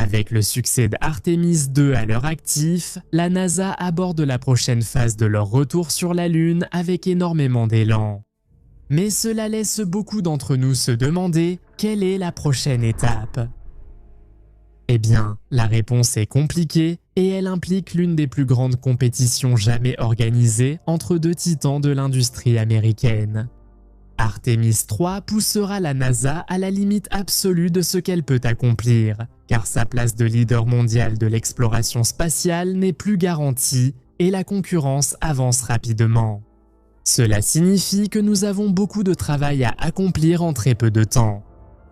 Avec le succès d'Artemis 2 à leur actif, la NASA aborde la prochaine phase de leur retour sur la Lune avec énormément d'élan. Mais cela laisse beaucoup d'entre nous se demander quelle est la prochaine étape. Eh bien, la réponse est compliquée et elle implique l'une des plus grandes compétitions jamais organisées entre deux titans de l'industrie américaine. Artemis 3 poussera la NASA à la limite absolue de ce qu'elle peut accomplir, car sa place de leader mondial de l'exploration spatiale n'est plus garantie et la concurrence avance rapidement. Cela signifie que nous avons beaucoup de travail à accomplir en très peu de temps.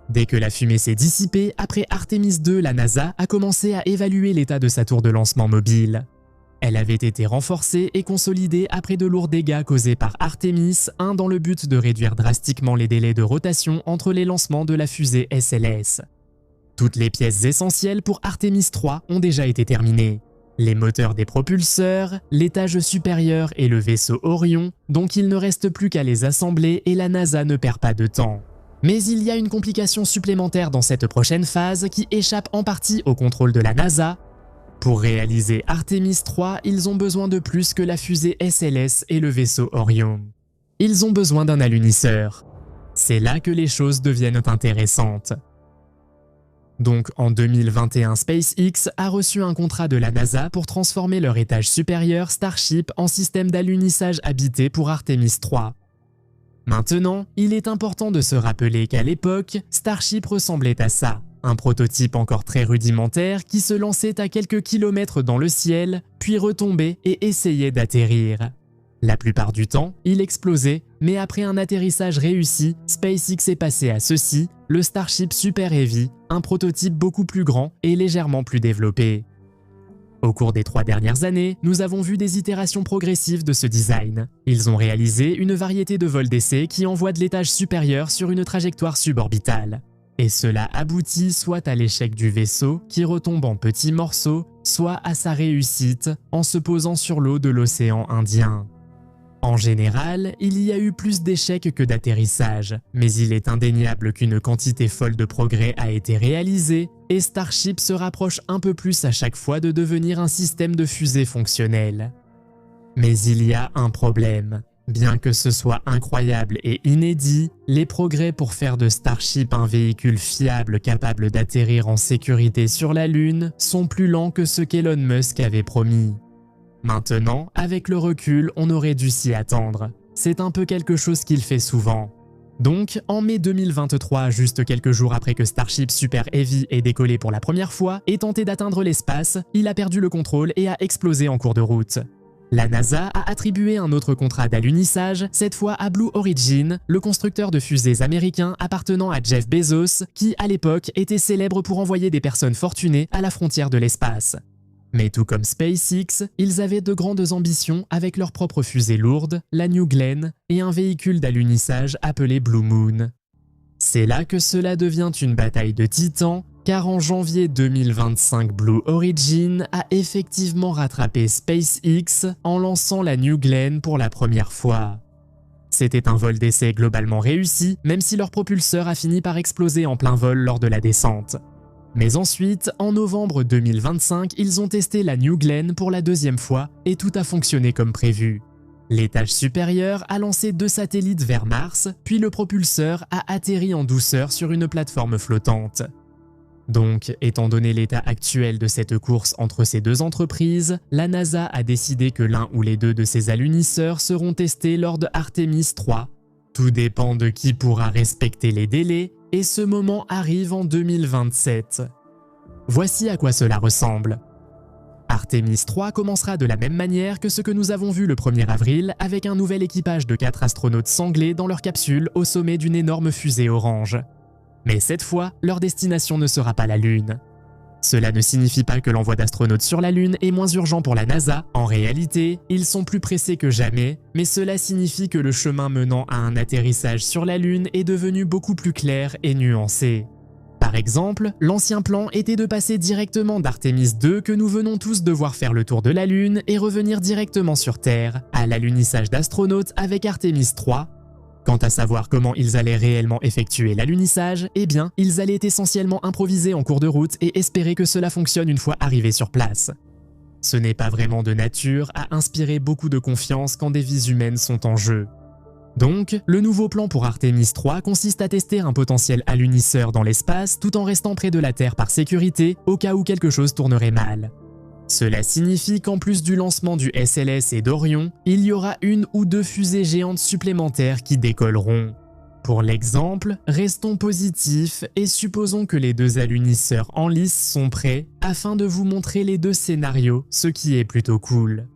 Dès que la fumée s'est dissipée, après Artemis 2, la NASA a commencé à évaluer l'état de sa tour de lancement mobile. Elle avait été renforcée et consolidée après de lourds dégâts causés par Artemis 1 dans le but de réduire drastiquement les délais de rotation entre les lancements de la fusée SLS. Toutes les pièces essentielles pour Artemis 3 ont déjà été terminées. Les moteurs des propulseurs, l'étage supérieur et le vaisseau Orion, donc il ne reste plus qu'à les assembler et la NASA ne perd pas de temps. Mais il y a une complication supplémentaire dans cette prochaine phase qui échappe en partie au contrôle de la NASA. Pour réaliser Artemis 3, ils ont besoin de plus que la fusée SLS et le vaisseau Orion. Ils ont besoin d'un alunisseur. C'est là que les choses deviennent intéressantes. Donc en 2021, SpaceX a reçu un contrat de la NASA pour transformer leur étage supérieur Starship en système d'alunissage habité pour Artemis 3. Maintenant, il est important de se rappeler qu'à l'époque, Starship ressemblait à ça. Un prototype encore très rudimentaire qui se lançait à quelques kilomètres dans le ciel, puis retombait et essayait d'atterrir. La plupart du temps, il explosait, mais après un atterrissage réussi, SpaceX est passé à ceci, le Starship Super Heavy, un prototype beaucoup plus grand et légèrement plus développé. Au cours des 3 dernières années, nous avons vu des itérations progressives de ce design. Ils ont réalisé une variété de vols d'essai qui envoient de l'étage supérieur sur une trajectoire suborbitale. Et cela aboutit soit à l'échec du vaisseau qui retombe en petits morceaux, soit à sa réussite en se posant sur l'eau de l'océan Indien. En général, il y a eu plus d'échecs que d'atterrissages, mais il est indéniable qu'une quantité folle de progrès a été réalisée et Starship se rapproche un peu plus à chaque fois de devenir un système de fusée fonctionnel. Mais il y a un problème. Bien que ce soit incroyable et inédit, les progrès pour faire de Starship un véhicule fiable capable d'atterrir en sécurité sur la Lune sont plus lents que ce qu'Elon Musk avait promis. Maintenant, avec le recul, on aurait dû s'y attendre. C'est un peu quelque chose qu'il fait souvent. Donc, en mai 2023, juste quelques jours après que Starship Super Heavy ait décollé pour la première fois et tenté d'atteindre l'espace, il a perdu le contrôle et a explosé en cours de route. La NASA a attribué un autre contrat d'alunissage, cette fois à Blue Origin, le constructeur de fusées américain appartenant à Jeff Bezos, qui à l'époque était célèbre pour envoyer des personnes fortunées à la frontière de l'espace. Mais tout comme SpaceX, ils avaient de grandes ambitions avec leur propre fusée lourde, la New Glenn, et un véhicule d'alunissage appelé Blue Moon. C'est là que cela devient une bataille de titans, car en janvier 2025, Blue Origin a effectivement rattrapé SpaceX en lançant la New Glenn pour la première fois. C'était un vol d'essai globalement réussi, même si leur propulseur a fini par exploser en plein vol lors de la descente. Mais ensuite, en novembre 2025, ils ont testé la New Glenn pour la deuxième fois et tout a fonctionné comme prévu. L'étage supérieur a lancé 2 satellites vers Mars, puis le propulseur a atterri en douceur sur une plateforme flottante. Donc, étant donné l'état actuel de cette course entre ces deux entreprises, la NASA a décidé que l'un ou les deux de ces alunisseurs seront testés lors de Artemis 3. Tout dépend de qui pourra respecter les délais, et ce moment arrive en 2027. Voici à quoi cela ressemble. Artemis 3 commencera de la même manière que ce que nous avons vu le 1er avril avec un nouvel équipage de 4 astronautes sanglés dans leur capsule au sommet d'une énorme fusée orange. Mais cette fois, leur destination ne sera pas la Lune. Cela ne signifie pas que l'envoi d'astronautes sur la Lune est moins urgent pour la NASA. En réalité, ils sont plus pressés que jamais, mais cela signifie que le chemin menant à un atterrissage sur la Lune est devenu beaucoup plus clair et nuancé. Par exemple, l'ancien plan était de passer directement d'Artemis 2 que nous venons tous de voir faire le tour de la Lune et revenir directement sur Terre, à l'alunissage d'astronautes avec Artemis 3. Quant à savoir comment ils allaient réellement effectuer l'alunissage, eh bien, ils allaient essentiellement improviser en cours de route et espérer que cela fonctionne une fois arrivés sur place. Ce n'est pas vraiment de nature à inspirer beaucoup de confiance quand des vies humaines sont en jeu. Donc, le nouveau plan pour Artemis 3 consiste à tester un potentiel alunisseur dans l'espace tout en restant près de la Terre par sécurité au cas où quelque chose tournerait mal. Cela signifie qu'en plus du lancement du SLS et d'Orion, il y aura une ou deux fusées géantes supplémentaires qui décolleront. Pour l'exemple, restons positifs et supposons que les deux alunisseurs en lice sont prêts afin de vous montrer les deux scénarios, ce qui est plutôt cool.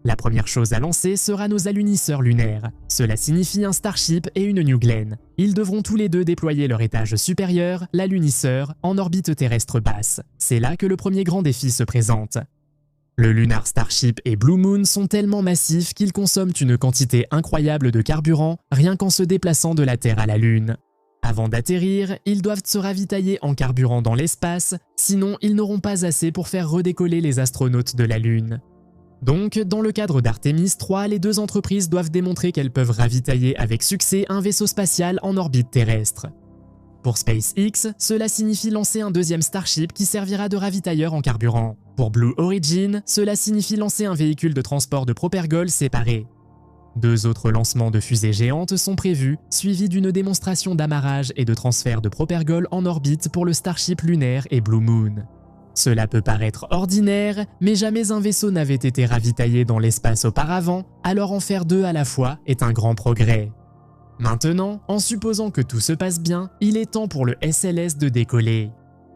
La première chose à lancer sera nos alunisseurs lunaires. Cela signifie un Starship et une New Glenn. Ils devront tous les deux déployer leur étage supérieur, l'alunisseur, en orbite terrestre basse. C'est là que le premier grand défi se présente. Le Lunar Starship et Blue Moon sont tellement massifs qu'ils consomment une quantité incroyable de carburant rien qu'en se déplaçant de la Terre à la Lune. Avant d'atterrir, ils doivent se ravitailler en carburant dans l'espace, sinon ils n'auront pas assez pour faire redécoller les astronautes de la Lune. Donc, dans le cadre d'Artemis 3, les deux entreprises doivent démontrer qu'elles peuvent ravitailler avec succès un vaisseau spatial en orbite terrestre. Pour SpaceX, cela signifie lancer un deuxième Starship qui servira de ravitailleur en carburant. Pour Blue Origin, cela signifie lancer un véhicule de transport de Propergol séparé. Deux autres lancements de fusées géantes sont prévus, suivis d'une démonstration d'amarrage et de transfert de Propergol en orbite pour le Starship lunaire et Blue Moon. Cela peut paraître ordinaire, mais jamais un vaisseau n'avait été ravitaillé dans l'espace auparavant, alors en faire deux à la fois est un grand progrès. Maintenant, en supposant que tout se passe bien, il est temps pour le SLS de décoller.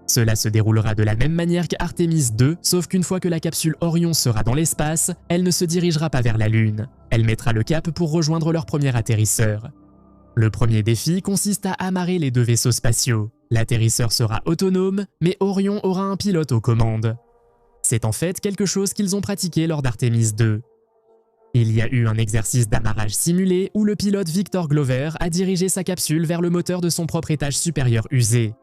Cela se déroulera de la même manière qu'Artemis 2, sauf qu'une fois que la capsule Orion sera dans l'espace, elle ne se dirigera pas vers la Lune. Elle mettra le cap pour rejoindre leur premier atterrisseur. Le premier défi consiste à amarrer les deux vaisseaux spatiaux. L'atterrisseur sera autonome, mais Orion aura un pilote aux commandes. C'est en fait quelque chose qu'ils ont pratiqué lors d'Artemis 2. Il y a eu un exercice d'amarrage simulé où le pilote Victor Glover a dirigé sa capsule vers le moteur de son propre étage supérieur usé.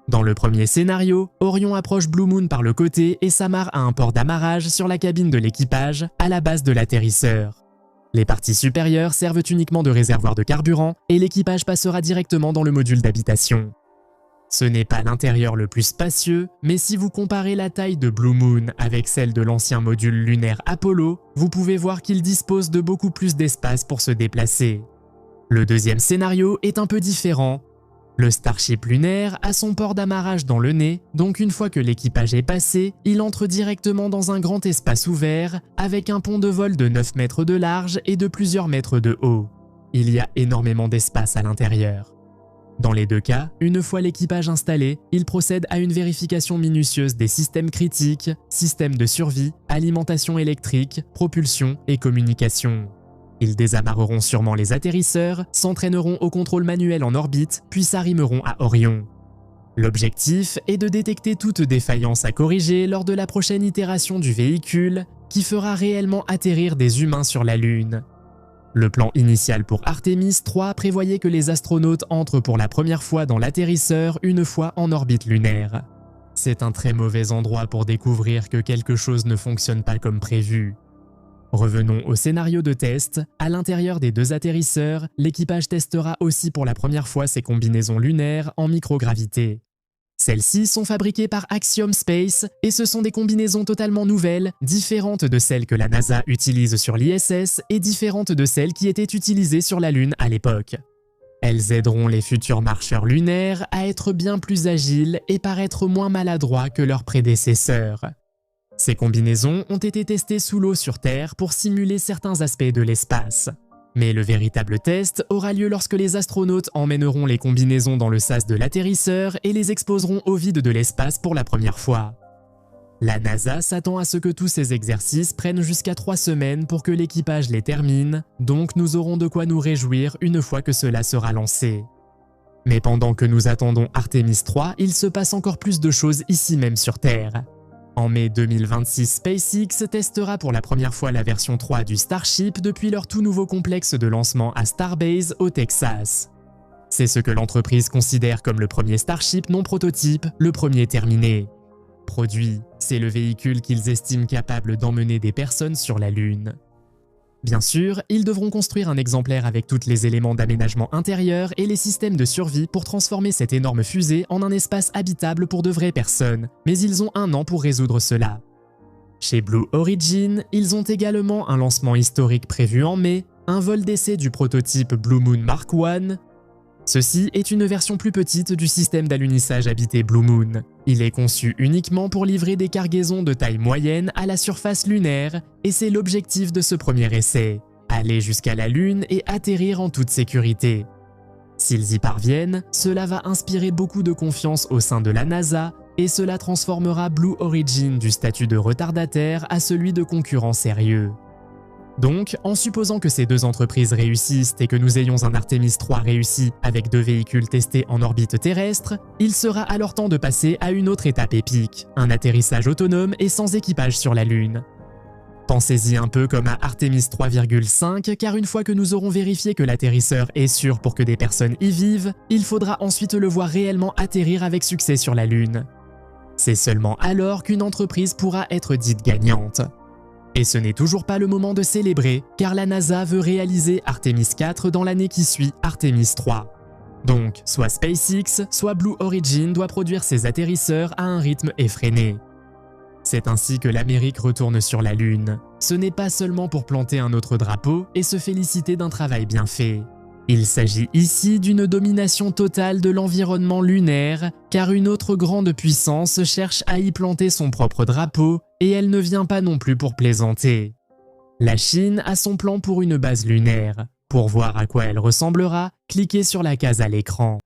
Dans le premier scénario, Orion approche Blue Moon par le côté et s'amarre à un port d'amarrage sur la cabine de l'équipage, à la base de l'atterrisseur. Les parties supérieures servent uniquement de réservoir de carburant et l'équipage passera directement dans le module d'habitation. Ce n'est pas l'intérieur le plus spacieux, mais si vous comparez la taille de Blue Moon avec celle de l'ancien module lunaire Apollo, vous pouvez voir qu'il dispose de beaucoup plus d'espace pour se déplacer. Le deuxième scénario est un peu différent. Le Starship lunaire a son port d'amarrage dans le nez, donc une fois que l'équipage est passé, il entre directement dans un grand espace ouvert, avec un pont de vol de 9 mètres de large et de plusieurs mètres de haut. Il y a énormément d'espace à l'intérieur. Dans les deux cas, une fois l'équipage installé, il procède à une vérification minutieuse des systèmes critiques, systèmes de survie, alimentation électrique, propulsion et communication. Ils désamarreront sûrement les atterrisseurs, s'entraîneront au contrôle manuel en orbite, puis s'arrimeront à Orion. L'objectif est de détecter toute défaillance à corriger lors de la prochaine itération du véhicule, qui fera réellement atterrir des humains sur la Lune. Le plan initial pour Artemis 3 prévoyait que les astronautes entrent pour la première fois dans l'atterrisseur une fois en orbite lunaire. C'est un très mauvais endroit pour découvrir que quelque chose ne fonctionne pas comme prévu. Revenons au scénario de test. À l'intérieur des deux atterrisseurs, l'équipage testera aussi pour la première fois ses combinaisons lunaires en microgravité. Celles-ci sont fabriquées par Axiom Space et ce sont des combinaisons totalement nouvelles, différentes de celles que la NASA utilise sur l'ISS et différentes de celles qui étaient utilisées sur la Lune à l'époque. Elles aideront les futurs marcheurs lunaires à être bien plus agiles et paraître moins maladroits que leurs prédécesseurs. Ces combinaisons ont été testées sous l'eau sur Terre pour simuler certains aspects de l'espace. Mais le véritable test aura lieu lorsque les astronautes emmèneront les combinaisons dans le sas de l'atterrisseur et les exposeront au vide de l'espace pour la première fois. La NASA s'attend à ce que tous ces exercices prennent jusqu'à 3 semaines pour que l'équipage les termine, donc nous aurons de quoi nous réjouir une fois que cela sera lancé. Mais pendant que nous attendons Artemis 3, il se passe encore plus de choses ici même sur Terre. En mai 2026, SpaceX testera pour la première fois la version 3 du Starship depuis leur tout nouveau complexe de lancement à Starbase au Texas. C'est ce que l'entreprise considère comme le premier Starship non prototype, le premier terminé. Produit, c'est le véhicule qu'ils estiment capable d'emmener des personnes sur la Lune. Bien sûr, ils devront construire un exemplaire avec tous les éléments d'aménagement intérieur et les systèmes de survie pour transformer cette énorme fusée en un espace habitable pour de vraies personnes, mais ils ont 1 an pour résoudre cela. Chez Blue Origin, ils ont également un lancement historique prévu en mai, un vol d'essai du prototype Blue Moon Mark I. Ceci est une version plus petite du système d'alunissage habité Blue Moon. Il est conçu uniquement pour livrer des cargaisons de taille moyenne à la surface lunaire, et c'est l'objectif de ce premier essai, aller jusqu'à la Lune et atterrir en toute sécurité. S'ils y parviennent, cela va inspirer beaucoup de confiance au sein de la NASA, et cela transformera Blue Origin du statut de retardataire à celui de concurrent sérieux. Donc, en supposant que ces 2 entreprises réussissent et que nous ayons un Artemis 3 réussi avec 2 véhicules testés en orbite terrestre, il sera alors temps de passer à une autre étape épique, un atterrissage autonome et sans équipage sur la Lune. Pensez-y un peu comme à Artemis 3,5, car une fois que nous aurons vérifié que l'atterrisseur est sûr pour que des personnes y vivent, il faudra ensuite le voir réellement atterrir avec succès sur la Lune. C'est seulement alors qu'une entreprise pourra être dite gagnante. Et ce n'est toujours pas le moment de célébrer, car la NASA veut réaliser Artemis 4 dans l'année qui suit Artemis 3. Donc, soit SpaceX, soit Blue Origin doit produire ses atterrisseurs à un rythme effréné. C'est ainsi que l'Amérique retourne sur la Lune. Ce n'est pas seulement pour planter un autre drapeau et se féliciter d'un travail bien fait. Il s'agit ici d'une domination totale de l'environnement lunaire, car une autre grande puissance cherche à y planter son propre drapeau, et elle ne vient pas non plus pour plaisanter. La Chine a son plan pour une base lunaire. Pour voir à quoi elle ressemblera, cliquez sur la case à l'écran.